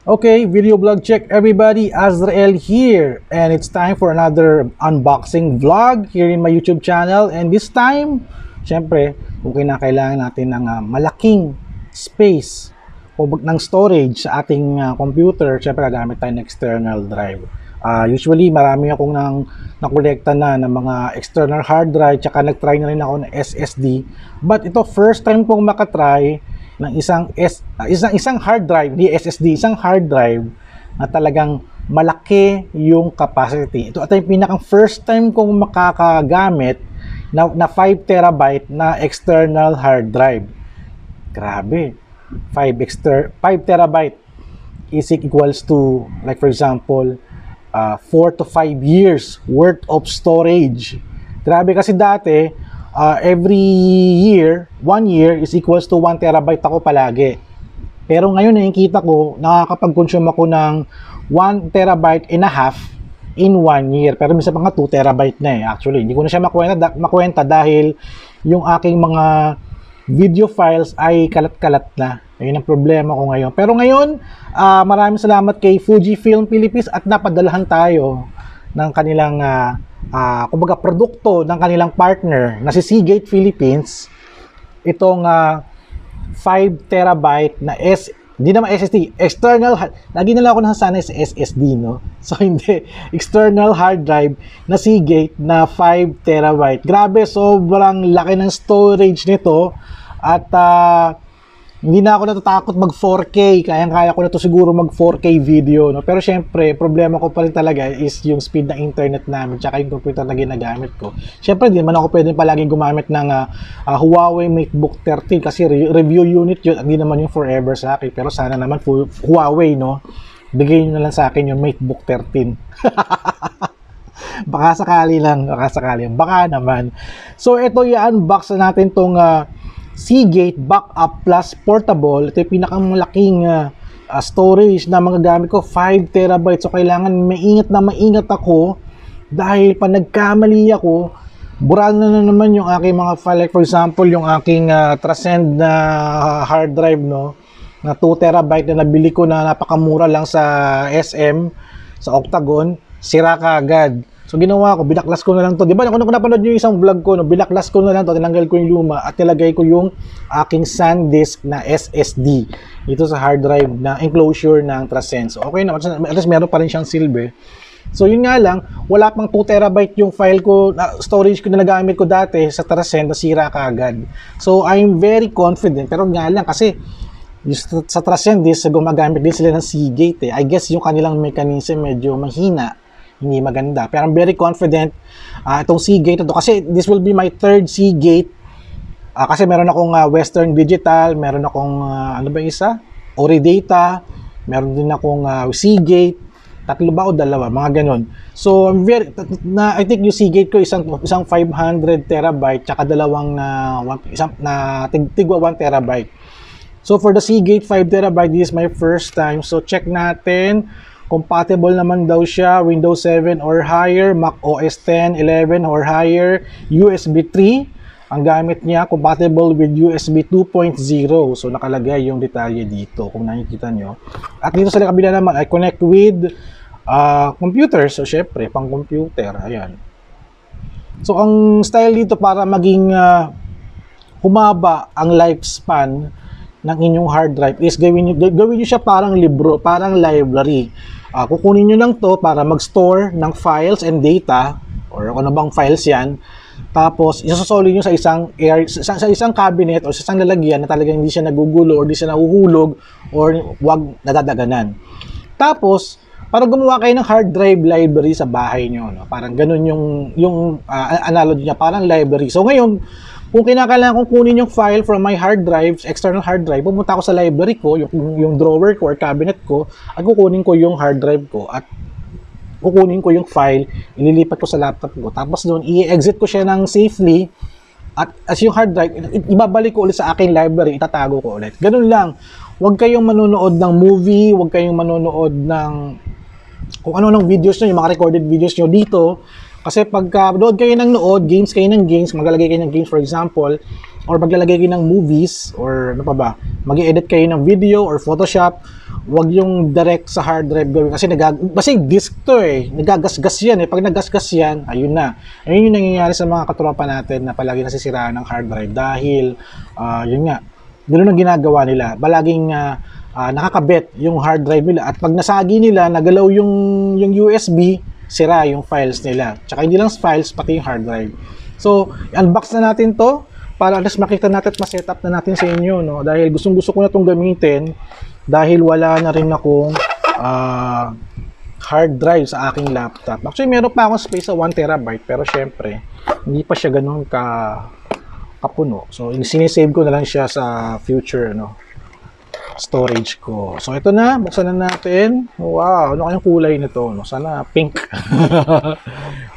Okay, video blog check everybody, Azrael here, and it's time for another unboxing vlog here in my YouTube channel. And this time, syempre, kung kinakailangan natin ng malaking space o ng storage sa ating computer, syempre gagamit tayo ng external drive. Usually, marami akong nakolekta na ng mga external hard drive, tsaka nag-try na rin ako ng SSD. But ito, first time kong makatry ng isang hard drive, di SSD, isang hard drive na talagang malaki yung capacity. Ito at yung pinakang first time kong makakagamit na 5 terabyte na external hard drive. Grabe. 5 terabyte is equals to, like for example, 4 to 5 years worth of storage. Grabe, kasi dati every year, 1 year is equals to 1 terabyte ako palagi. Pero ngayon nakikita ko, nakakapag-consume ako ng 1 terabyte and a half in 1 year. Pero minsan pa nga 2 terabyte na eh. Actually, hindi ko na siya makwenta dahil yung aking mga video files ay kalat-kalat na. Ayun ang problema ko ngayon. Pero ngayon, maraming salamat kay FUJIFILM Philippines at napadalahan tayo ng kanilang kumbaga produkto ng kanilang partner na si Seagate Philippines, itong 5 terabyte na di naman SSD, external, lagi nila ako nasasana sa SSD, no? So hindi, external hard drive na Seagate na 5 terabyte. Grabe, sobrang laki ng storage nito at hindi na ako natatakot mag 4K, kaya ko na to siguro mag 4K video, no? Pero syempre, problema ko pa rin talaga is yung speed ng internet namin tsaka yung computer na ginagamit ko. Syempre, hindi naman ako pwedeng palaging gumamit ng Huawei MateBook 13 kasi review unit yun, hindi naman yung forever sa akin. Pero sana naman Huawei, no? Bigay nyo na lang sa akin yung MateBook 13. Baka sakali lang, baka naman. So, ito i-unbox na natin tong Seagate Backup Plus Portable. Ito yung pinakamalaking storage na mga gamit ko, 5 terabytes. So kailangan maingat ako dahil pa nagkamali ako, burado na naman yung aking mga file. Like for example, yung aking Transcend na hard drive, no, na 2 terabyte na nabili ko na napakamura lang sa SM, sa Octagon, sira ka agad. So ginawa ko, binaklas ko na lang to. Di ba, kung napanood nyo yung isang vlog ko, no, binaklas ko na lang to, tinanggal ko yung luma at nilagay ko yung aking SanDisk na SSD dito sa hard drive na enclosure ng Transcend. So okay na, at least meron pa rin siyang silver. So yun nga lang, wala pang 2 terabyte yung file ko, storage ko na nagamit ko dati sa Transcend, nasira ka agad. So I'm very confident, pero nga lang kasi sa Transcend disk, gumagamit din sila ng Seagate. I guess yung kanilang mechanism medyo mahina, hindi maganda. Pero I'm very confident itong Seagate ito kasi this will be my third Seagate. Kasi meron akong Western Digital, meron akong ano ba isa? Oridata, meron din akong Seagate. Tatlo ba o dalawa? Mga ganun. So I'm very I think yung Seagate ko isang 500 terabyte tsaka dalawang tigwa 1 terabyte. So for the Seagate 5 terabyte, this is my first time. So check natin. Compatible naman daw siya, Windows 7 or higher, Mac OS 10, 11 or higher, USB 3. Ang gamit niya, compatible with USB 2.0. So nakalagay yung detalye dito kung nakikita nyo. At dito sa kabila naman, I connect with computer. So syempre, pang computer. Ayan. So ang style dito para maging humaba ang lifespan ng inyong hard drive is gawin nyo siya parang libro, parang library. Kukunin nyo lang to para mag-store ng files and data or ano bang files yan. Tapos isasoli nyo sa isang cabinet o sa isang lalagyan na talagang hindi siya nagugulo or hindi siya nahuhulog or wag nadadaganan. Tapos para gumawa kayo ng hard drive library sa bahay nyo, no? Parang ganun yung analogy niya, parang library. So ngayon, kung kinakailangan kong kunin yung file from my hard drive, external hard drive, pumunta ako sa library ko, yung drawer ko or cabinet ko, at kukunin ko yung hard drive ko at kukunin ko yung file, ililipat ko sa laptop ko. Tapos doon, i-exit ko siya ng safely at as yung hard drive, ibabalik ko ulit sa aking library, itatago ko ulit. Ganun lang. Huwag kayong manonood ng movie, huwag kayong manonood ng kung ano-anong videos nyo, yung mga recorded videos nyo dito. Kasi pagka nood kayo ng nood, games kayo ng games, maglalagay kayo ng games for example, or maglalagay kayo ng movies, or ano pa ba, mag-i-edit kayo ng video or Photoshop, wag yung direct sa hard drive gawin kasi disk to eh, nagagasgas yan eh. Pag nagasgas yan, ayun na. Ayun yung nangyayari sa mga katropa natin na palagi nasisiraan ng hard drive dahil yun nga, ganoon ang ginagawa nila. Palaging nakakabit yung hard drive nila at pag nasagi nila, nagalaw yung USB, sira yung files nila. Tsaka hindi lang files, pati yung hard drive. So, unbox na natin to para at least makita natin at ma-setup na natin sa inyo, no? Dahil gustong-gusto ko na itong gamitin dahil wala na rin akong hard drive sa aking laptop. Actually, meron pa akong space sa 1 terabyte pero syempre, hindi pa siya ganun kapuno. So, sinisave ko na lang siya sa future storage ko. So, ito na. Buksan na natin. Wow! Ano kayang kulay nito? No? Sana pink.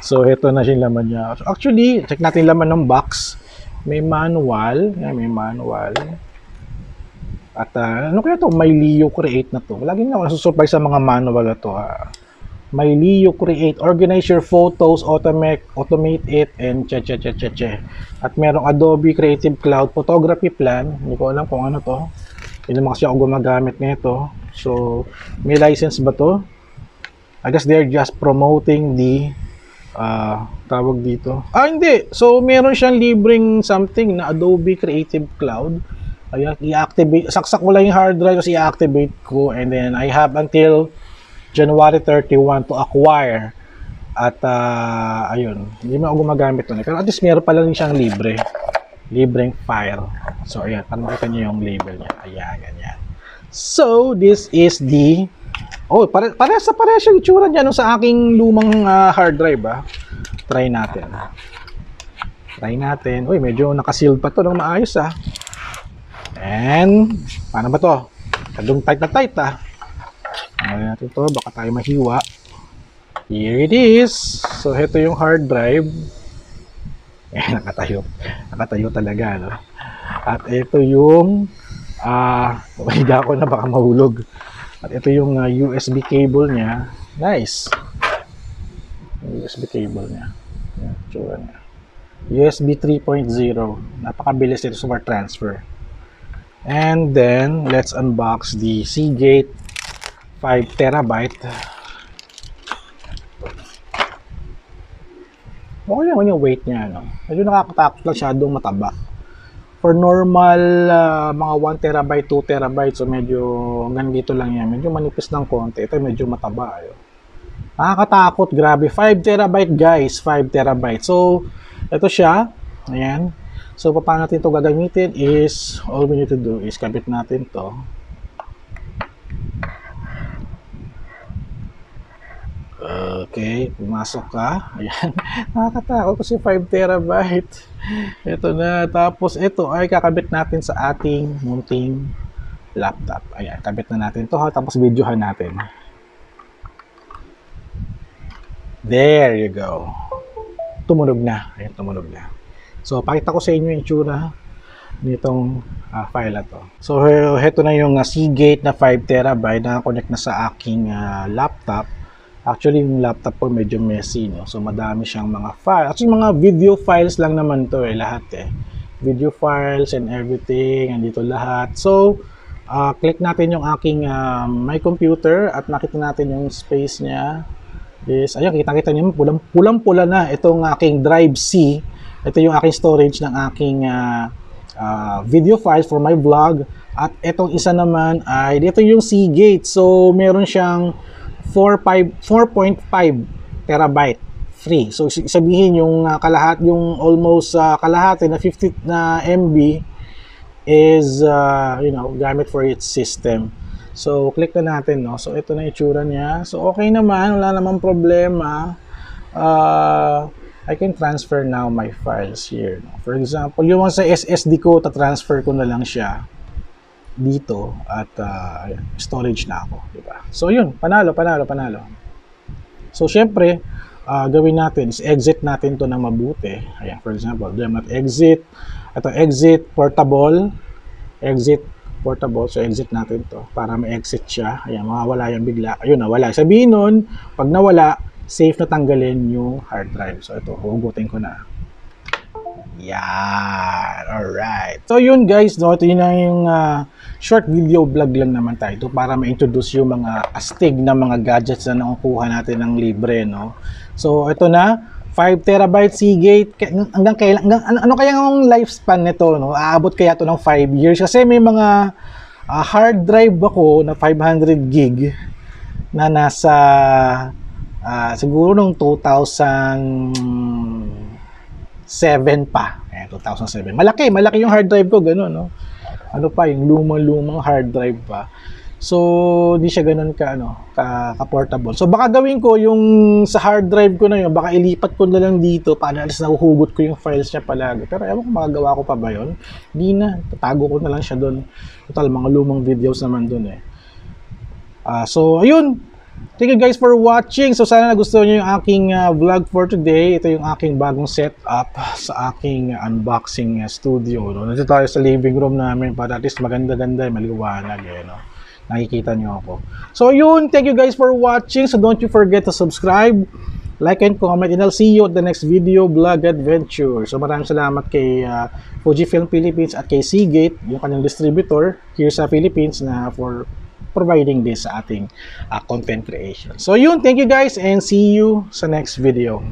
So, ito na siya laman niya. So, actually, check natin laman ng box. May manual. Yan, may manual. At ano kaya to? My Leo Create na to. Lagi na ako nasusurprise sa mga manual na to. My Leo Create. Organize your photos, automate it, and che. At merong Adobe Creative Cloud Photography Plan. Hindi ko alam kung ano to. Hindi naman kasi ako gumagamit nito. So, may license ba to? I guess they're just promoting the tawag dito. Hindi. So, meron siyang libreng something na Adobe Creative Cloud. Ayan, i-activate, saksak ko lang yung hard drive kasi i-activate ko and then I have until January 31 to acquire at ayun, hindi mo ako gumagamit nun pero at least meron pala rin siyang libreng file. So ayan, para makita nyo yung label niya. Ayan, ganyan. So this is the parehas yung itsura niya sa aking lumang hard drive. Try natin. Uy, medyo nakaseal pa to ng maayos And, paano ba to? Kadong tight na tight Ano natin to, baka tayo mahiwa. Here it is. So, ito yung hard drive. Nakatayo. Nakatayo talaga, no? At ito yung mahiga ko na baka mahulog. At ito yung USB cable niya. Nice. USB cable niya. Yan, tsura niya. USB 3.0. Napakabilis ito sa transfer. And then, let's unbox the Seagate 5TB. Okay lang yung weight niya, no? Medyo nakakatakot lang, masyadong mataba. For normal, mga 1TB, 2TB, so medyo ganito lang yan. Medyo manipis ng konti. Ito medyo mataba. Nakakatakot, grabe. 5TB guys, 5TB. So, ito siya. Ayan. So, paano natin ito gagamitin is, all we need to do is kabit natin to. Okay, pumasok ka. Ayan. Nakakatakot kasi 5TB. Ito na. Tapos, ito ay kakabit natin sa ating munting laptop. Ayan, kabit na natin to. Tapos, videohan natin. There you go. Tumunog na. Ayan, tumunog na. So, pakita ko sa inyo yung itsura nitong file na to. So, heto na yung Seagate na 5TB na connect na sa aking laptop. Actually, yung laptop ko medyo messy, no? So, madami siyang mga files. Actually, mga video files lang naman to lahat Video files and everything, andito lahat. So, click natin yung aking my computer at makita natin yung space niya. Ayun, kita-kita niyo, pulang-pula na itong aking drive C. Ito yung aking storage ng aking video files for my vlog. At itong isa naman ay dito yung Seagate. So, meron siyang 4.5 terabyte free. So, sabihin yung almost kalahati na 50 na MB is, gamit for its system. So, click na natin, no? So, ito na itsura niya. So, okay naman. Wala namang problema. I can transfer now my files here. For example, yung sa SSD ko, transfer ko na lang siya dito at storage na ako, diba? So yun, panalo. So syempre, gawin natin is exit natin to ng mabuti. Ayan, for example, do not exit. Ito exit portable. So exit natin to para ma-exit siya. Ayan, mawawala yan bigla. Ayun, nawala. Sabihin nun, pag nawala, safe na tanggalin yung hard drive. So ito, hugutin ko na. Yan. Alright. So yun guys, no, ito yun na yung short video vlog lang naman tayo ito para ma-introduce yung mga astig na mga gadgets na nakukuha natin ng libre, no. So ito na, 5TB Seagate. Hanggang kailan, ano kaya ang lifespan nito, no? Aabot kaya to ng 5 years kasi may mga hard drive ako na 500 gig na nasa siguro nung 2007 pa. 2007. Malaki yung hard drive ko, gano'n, no? Ano pa, yung lumang hard drive pa. So, di siya gano'n ka-portable. So, baka gawin ko yung sa hard drive ko na yun, baka ilipat ko na lang dito para alas nahuhugot ko yung files niya palagi. Pero ewan ko, magagawa ko pa ba yun? Di na, tatago ko na lang siya doon. Total, mga lumang videos naman doon eh. So, ayun. Thank you guys for watching. So sana nagustuhan nyo yung aking vlog for today. Ito yung aking bagong setup sa aking unboxing studio. No? Nandito tayo sa living room namin para at least maganda-ganda, maliwanag. No? Nakikita nyo ako. So yun, thank you guys for watching. So don't you forget to subscribe, like and comment, and I'll see you at the next video vlog adventure. So maraming salamat kay FUJIFILM Philippines at kay Seagate, yung kanyang distributor here sa Philippines na for providing this sa ating content creation. So yun, thank you guys and see you sa next video.